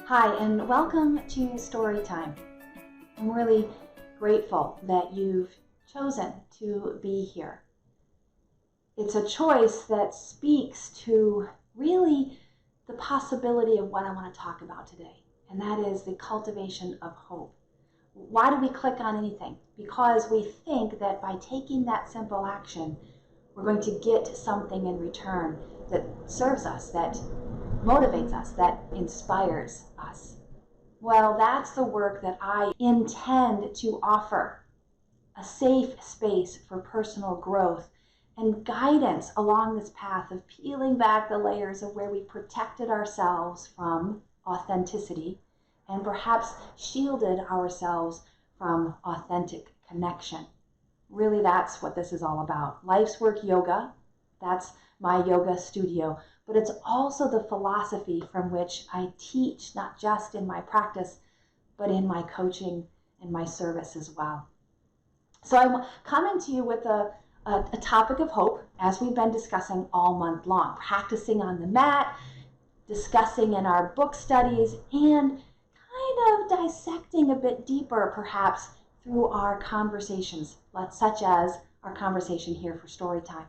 Hi, and welcome to Storytime. I'm really grateful that you've chosen to be here. It's a choice that speaks to really the possibility of what I want to talk about today, and that is the cultivation of hope. Why do we click on anything? Because we think that by taking that simple action, we're going to get something in return that serves us, that motivates us, that inspires us. Well, that's the work that I intend to offer, a safe space for personal growth and guidance along this path of peeling back the layers of where we protected ourselves from authenticity and perhaps shielded ourselves from authentic connection. Really, that's what this is all about. Life's Work Yoga, that's my yoga studio, but it's also the philosophy from which I teach, not just in my practice, but in my coaching and my service as well. So I'm coming to you with a topic of hope, as we've been discussing all month long, practicing on the mat, discussing in our book studies, and kind of dissecting a bit deeper, perhaps, through our conversations, such as our conversation here for Storytime.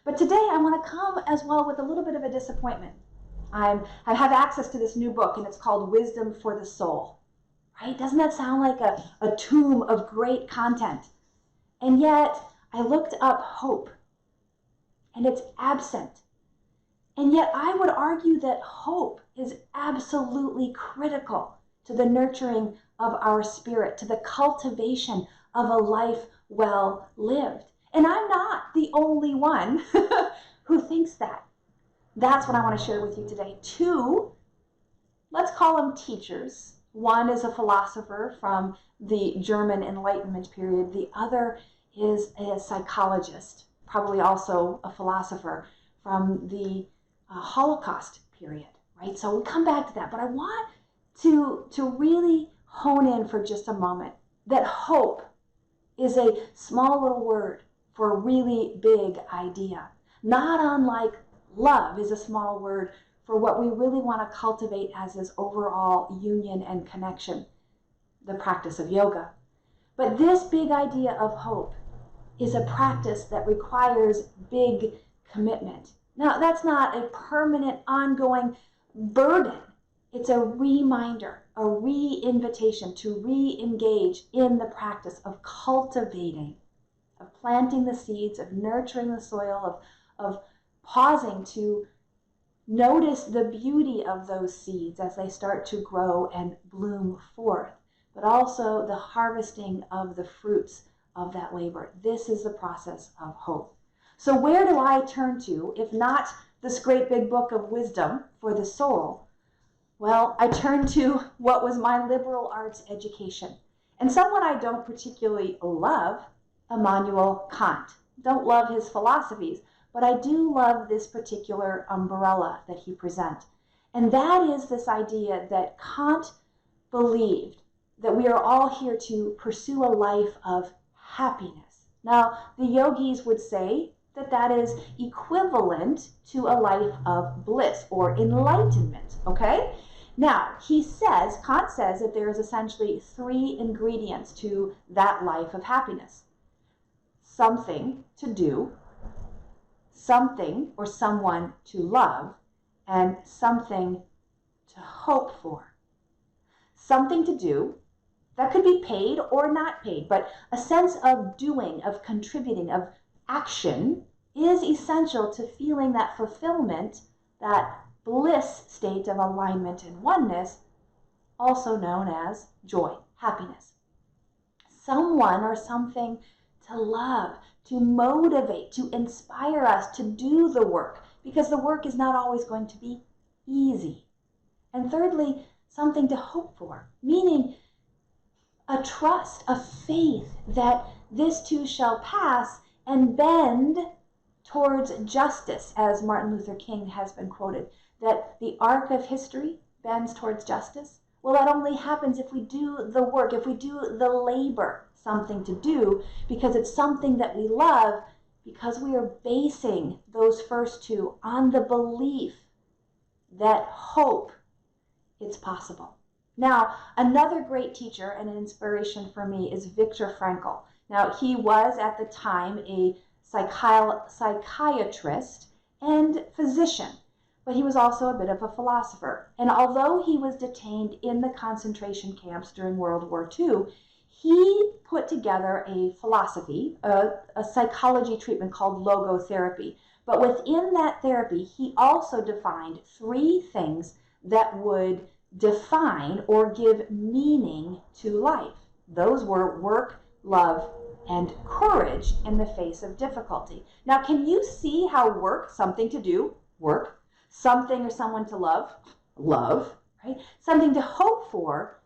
But today I want to come as well with a little bit of a disappointment. I have access to this new book, and it's called Wisdom for the Soul. Right? Doesn't that sound like a tomb of great content? And yet I looked up hope, and it's absent. And yet I would argue that hope is absolutely critical to the nurturing of our spirit, to the cultivation of a life well lived. And I'm not the only one who thinks that. That's what I want to share with you today. Two, let's call them teachers. One is a philosopher from the German Enlightenment period. The other is a psychologist, probably also a philosopher from the Holocaust period, right? So we'll come back to that. But I want to really hone in for just a moment that hope is a small little word for a really big idea. Not unlike love is a small word for what we really want to cultivate as this overall union and connection, the practice of yoga. But this big idea of hope is a practice that requires big commitment. Now, that's not a permanent, ongoing burden. It's a reminder, a re-invitation to re-engage in the practice of cultivating, of planting the seeds, of nurturing the soil, of pausing to notice the beauty of those seeds as they start to grow and bloom forth, but also the harvesting of the fruits of that labor. This is the process of hope. So where do I turn to, if not this great big book of wisdom for the soul? Well, I turn to what was my liberal arts education, and someone I don't particularly love, Immanuel Kant. Don't love his philosophies, but I do love this particular umbrella that he presents. And that is this idea that Kant believed that we are all here to pursue a life of happiness. Now, the yogis would say that that is equivalent to a life of bliss or enlightenment, okay? Now, Kant says that there is essentially three ingredients to that life of happiness. Something to do, something or someone to love, and something to hope for. Something to do, that could be paid or not paid, but a sense of doing, of contributing, of action is essential to feeling that fulfillment, that bliss state of alignment and oneness, also known as joy, happiness. Someone or something to love, to motivate, to inspire us to do the work, because the work is not always going to be easy. And thirdly, something to hope for, meaning a trust, a faith that this too shall pass and bend towards justice, as Martin Luther King has been quoted, that the arc of history bends towards justice. Well, that only happens if we do the work, if we do the labor, something to do, because it's something that we love, because we are basing those first two on the belief that hope it's possible. Now, another great teacher and an inspiration for me is Viktor Frankel. Now, he was at the time a psychiatrist and physician, but he was also a bit of a philosopher. And although he was detained in the concentration camps during World War II, he put together a philosophy, a psychology treatment called logotherapy. But within that therapy, he also defined 3 things that would define or give meaning to life. Those were work, love, and courage in the face of difficulty. Now, can you see how work, something to do, work, something or someone to love, love, right? Something to hope for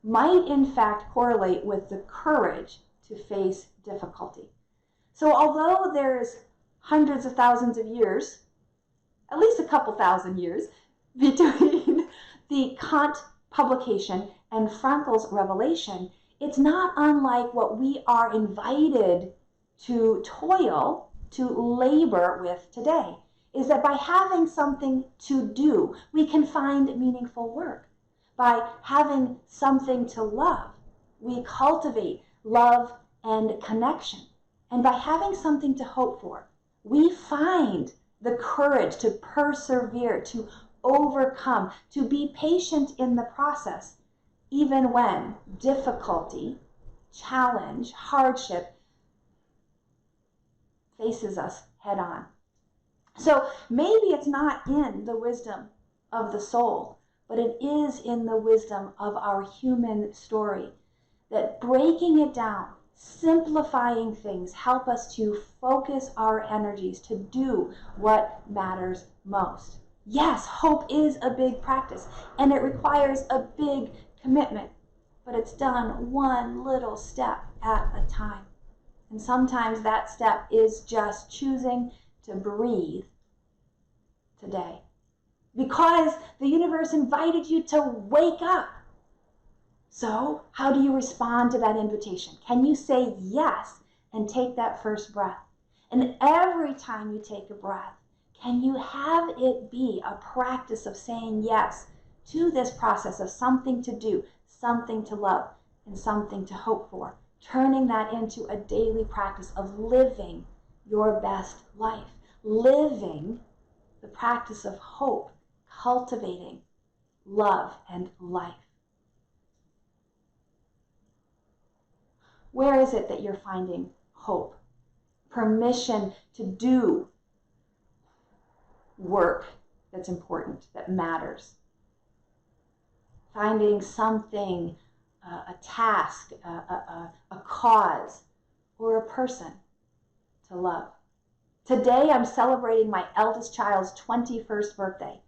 might in fact correlate with the courage to face difficulty. So although there's hundreds of thousands of years, at least a couple thousand years, between the Kant publication and Frankel's revelation, it's not unlike what we are invited to toil, to labor with today, is that by having something to do, we can find meaningful work. By having something to love, we cultivate love and connection. And by having something to hope for, we find the courage to persevere, to overcome, to be patient in the process, even when difficulty, challenge, hardship faces us head on. So maybe it's not in the wisdom of the soul, but it is in the wisdom of our human story that breaking it down, simplifying things, help us to focus our energies to do what matters most. Yes, hope is a big practice, and it requires a big commitment, but it's done one little step at a time. And sometimes that step is just choosing to breathe today. Because the universe invited you to wake up. So, how do you respond to that invitation? Can you say yes and take that first breath? And every time you take a breath, can you have it be a practice of saying yes to this process of something to do, something to love, and something to hope for, turning that into a daily practice of living your best life, living the practice of hope, cultivating love and life. Where is it that you're finding hope? Permission to do work that's important, that matters. Finding something, a task, a cause, or a person to love. Today I'm celebrating my eldest child's 21st birthday.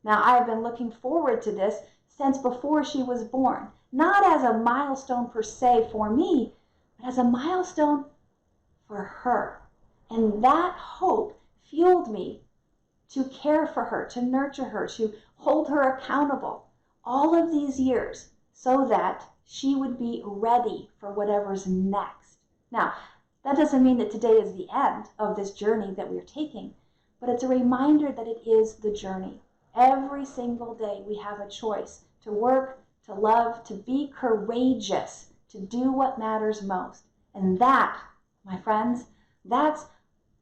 Now, I've been looking forward to this since before she was born, not as a milestone per se for me, but as a milestone for her. And that hope fueled me to care for her, to nurture her, to hold her accountable all of these years so that she would be ready for whatever's next. Now, that doesn't mean that today is the end of this journey that we're taking, but it's a reminder that it is the journey. Every single day we have a choice to work, to love, to be courageous, to do what matters most. And that, my friends, that's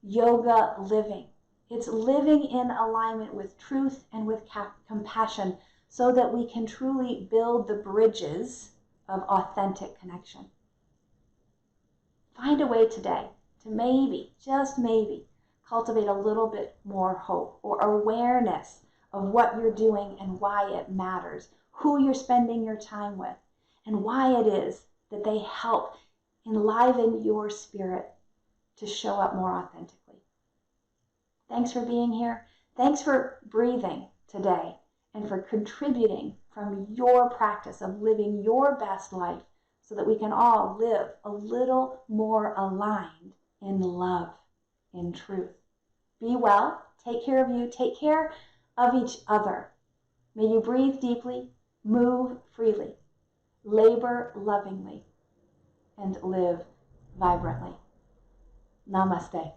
yoga living. It's living in alignment with truth and with compassion so that we can truly build the bridges of authentic connection. Find a way today to maybe, just maybe, cultivate a little bit more hope or awareness of what you're doing and why it matters, who you're spending your time with, and why it is that they help enliven your spirit to show up more authentically. Thanks for being here. Thanks for breathing today and for contributing from your practice of living your best life so that we can all live a little more aligned in love, in truth. Be well, take care of you, take care of each other. May you breathe deeply, move freely, labor lovingly, and live vibrantly. Namaste.